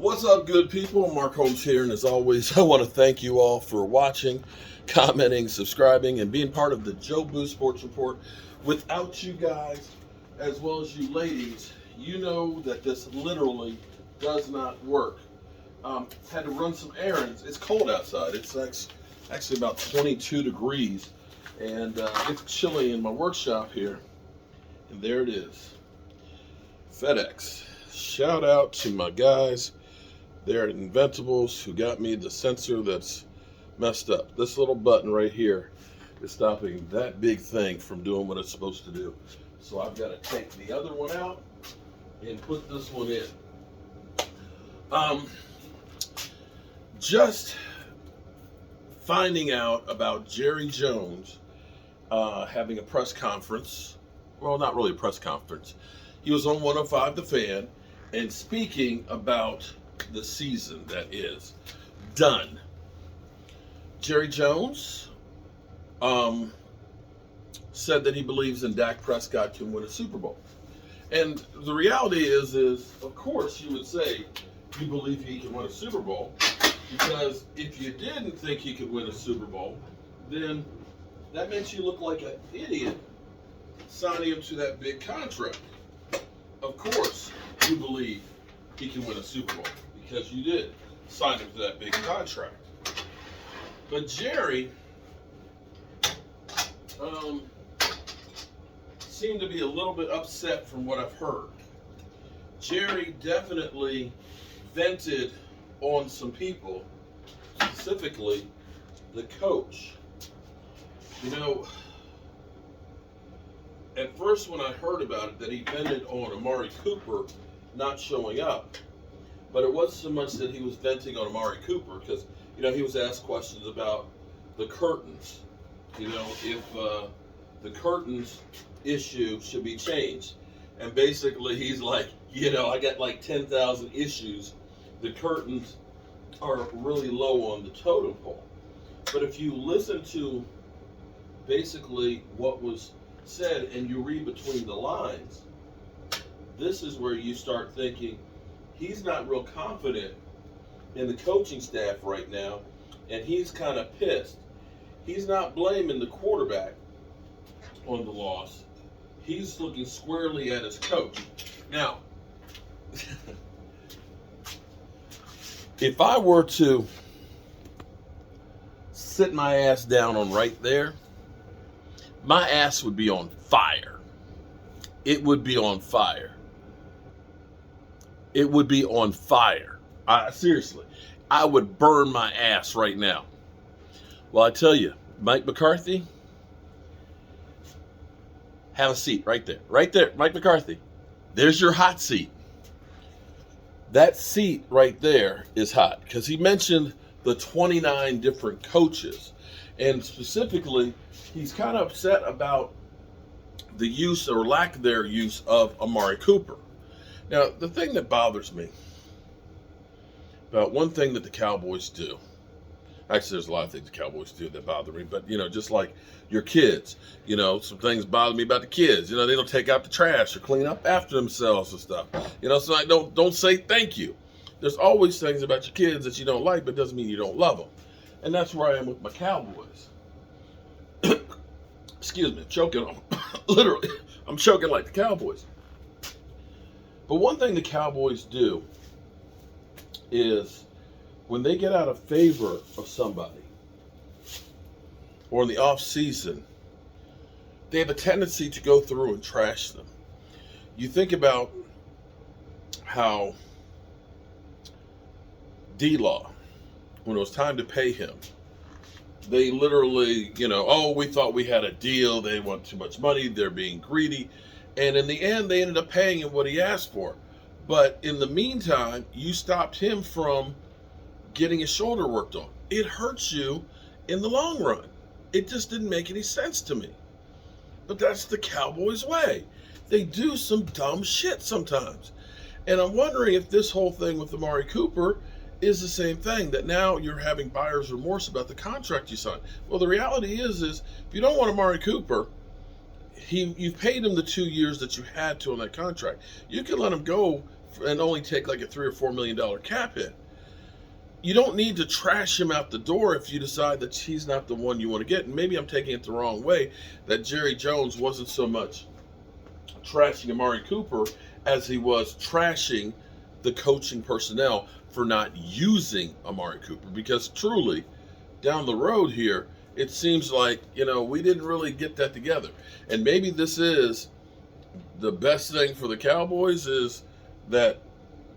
What's up, good people? Mark Holmes here, and as always, I want to thank you all for watching, commenting, subscribing, and being part of the Joe Boo Sports Report. Without you guys, as well as you ladies, you know that this literally does not work. Had to run some errands. It's cold outside. It's actually about 22 degrees, and it's chilly in my workshop here. And there it is, FedEx. Shout out to my guys there at Inventables who got me the sensor that's messed up. This little button right here is stopping that big thing from doing what it's supposed to do. So I've got to take the other one out and put this one in. Just finding out about Jerry Jones having a press conference. Well, not really a press conference. He was on 105 The Fan and speaking about the season that is done. Jerry Jones said that he believes in Dak Prescott to win a Super Bowl. And the reality is of course you would say you believe he can win a Super Bowl, because if you didn't think he could win a Super Bowl, then that meant you look like an idiot signing him to that big contract. Of course you believe he can win a Super Bowl, because you did sign him to that big contract. But Jerry seemed to be a little bit upset from what I've heard. Jerry definitely vented on some people, specifically the coach. You know, at first when I heard about it, that he vented on Amari Cooper not showing up. But it wasn't so much that he was venting on Amari Cooper, because, you know, he was asked questions about the curtains. You know, if the curtains issue should be changed. And basically he's like, you know, I got like 10,000 issues. The curtains are really low on the totem pole. But if you listen to basically what was said and you read between the lines, this is where you start thinking he's not real confident in the coaching staff right now, and he's kind of pissed. He's not blaming the quarterback on the loss. He's looking squarely at his coach. Now, if I were to sit my ass down on right there, my ass would be on fire. It would be on fire. It would be on fire. Seriously, I would burn my ass right now. Well, I tell you, Mike McCarthy, have a seat right there. Right there, Mike McCarthy. There's your hot seat. That seat right there is hot, because he mentioned the 29 different coaches. And specifically, he's kind of upset about the use or lack their use of Amari Cooper. Now, the thing that bothers me about one thing that the Cowboys do, actually there's a lot of things the Cowboys do that bother me, but, you know, just like your kids, you know, some things bother me about the kids. You know, they don't take out the trash or clean up after themselves and stuff. You know, so I don't say thank you. There's always things about your kids that you don't like, but doesn't mean you don't love them. And that's where I am with my Cowboys. Excuse me, I'm choking. Literally, I'm choking like the Cowboys. But one thing the Cowboys do is when they get out of favor of somebody, or in the off season, they have a tendency to go through and trash them. You think about how D-Law, when it was time to pay him, they literally, you know, oh, we thought we had a deal. They want too much money. They're being greedy. And in the end, they ended up paying him what he asked for. But in the meantime, you stopped him from getting his shoulder worked on. It hurts you in the long run. It just didn't make any sense to me. But that's the Cowboys' way. They do some dumb shit sometimes. And I'm wondering if this whole thing with Amari Cooper is the same thing, that now you're having buyer's remorse about the contract you signed. Well, the reality is if you don't want Amari Cooper, you've paid him the 2 years that you had to on that contract. You can let him go and only take like a $3 or $4 million cap hit. You don't need to trash him out the door if you decide that he's not the one you want to get. And maybe I'm taking it the wrong way, that Jerry Jones wasn't so much trashing Amari Cooper as he was trashing the coaching personnel for not using Amari Cooper. Because truly, down the road here, it seems like, we didn't really get that together. And maybe this is the best thing for the Cowboys, is that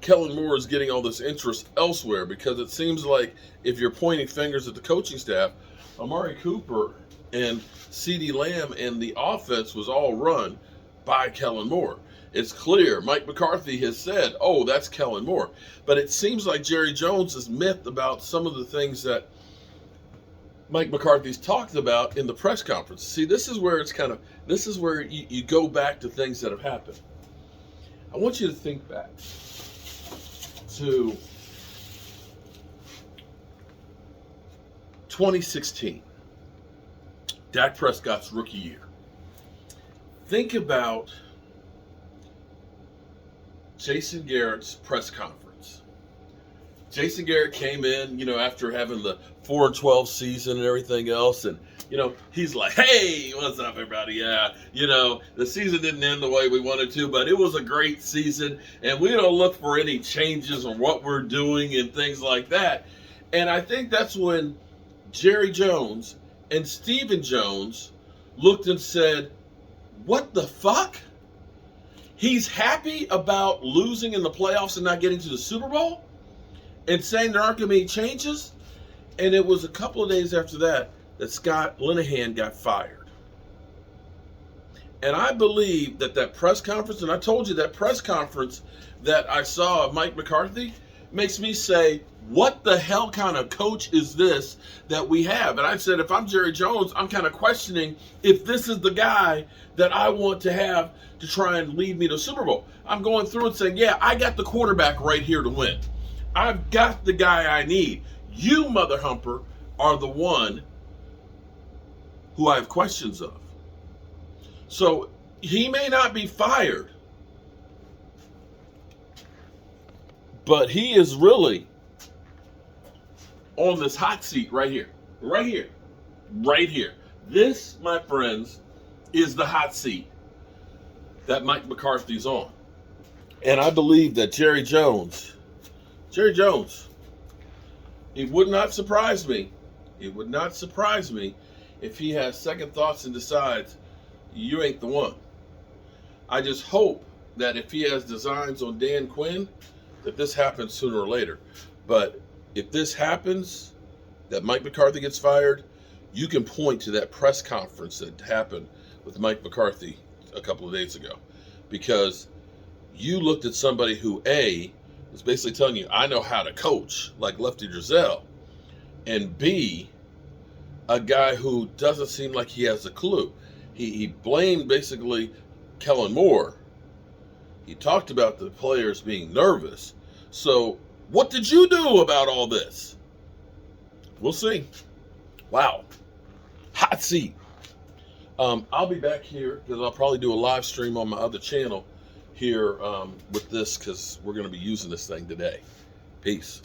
Kellen Moore is getting all this interest elsewhere, because it seems like if you're pointing fingers at the coaching staff, Amari Cooper and CeeDee Lamb and the offense was all run by Kellen Moore. It's clear. Mike McCarthy has said, oh, that's Kellen Moore. But it seems like Jerry Jones is miffed about some of the things that Mike McCarthy's talked about in the press conference. See, this is where you go back to things that have happened. I want you to think back to 2016, Dak Prescott's rookie year. Think about Jason Garrett's press conference. Jason Garrett came in, after having the 4-12 season and everything else, and he's like, hey, what's up, everybody? Yeah, the season didn't end the way we wanted to, but it was a great season, and we don't look for any changes on what we're doing and things like that. And I think that's when Jerry Jones and Stephen Jones looked and said, what the fuck? He's happy about losing in the playoffs and not getting to the Super Bowl and saying there aren't going to be any changes? And it was a couple of days after that Scott Linehan got fired. And I believe that press conference, and I told you that press conference that I saw of Mike McCarthy makes me say, what the hell kind of coach is this that we have? And I said, if I'm Jerry Jones, I'm kind of questioning if this is the guy that I want to have to try and lead me to Super Bowl. I'm going through and saying, yeah, I got the quarterback right here to win. I've got the guy I need. You, mother humper, are the one who I have questions of. So he may not be fired, but he is really on this hot seat right here. Right here. Right here. This, my friends, is the hot seat that Mike McCarthy's on. And I believe that Jerry Jones, it would not surprise me if he has second thoughts and decides you ain't the one. I just hope that if he has designs on Dan Quinn, that this happens sooner or later. But if this happens, that Mike McCarthy gets fired, you can point to that press conference that happened with Mike McCarthy a couple of days ago. Because you looked at somebody who, A, was basically telling you, I know how to coach, like Lefty Driesell, and B, a guy who doesn't seem like he has a clue. He blamed basically Kellen Moore. He talked about the players being nervous. So what did you do about all this? We'll see. Wow. Hot seat. I'll be back here because I'll probably do a live stream on my other channel here with this, because we're going to be using this thing today. Peace.